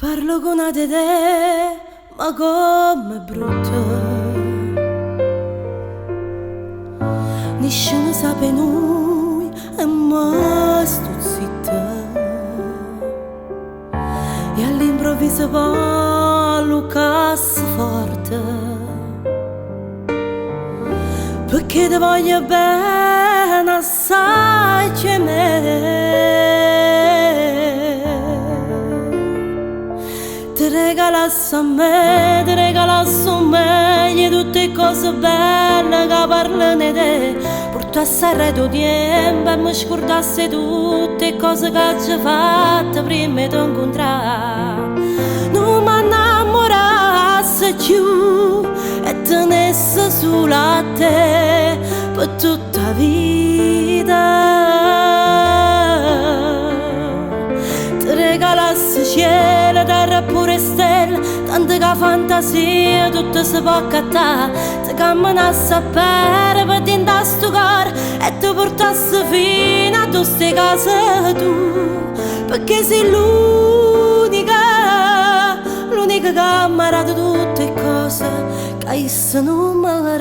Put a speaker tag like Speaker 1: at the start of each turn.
Speaker 1: Parlo con una di te, ma come brutta. Nessuno sa per noi e mai sto zitta. E all'improvviso parlo cassaforte, perché ti voglio bene assai c'è Ti regalasse a me, ti regalasse a me tutte cose belle che parlano di te. Portasse a reto tempo e mi scordasse tutte cose che ci fatte prima di incontrare. Non mi innamorasse più e tenesse sola a te per tutta la vita. Ti regalasse cielo, terra e pure stelle, tante che fantasia tutto si può accattare. Ti camminasse a per dentro sto cuore e ti portasse fino a queste case tu, perché sei l'unica che ha ammarato tutte cose che io non mi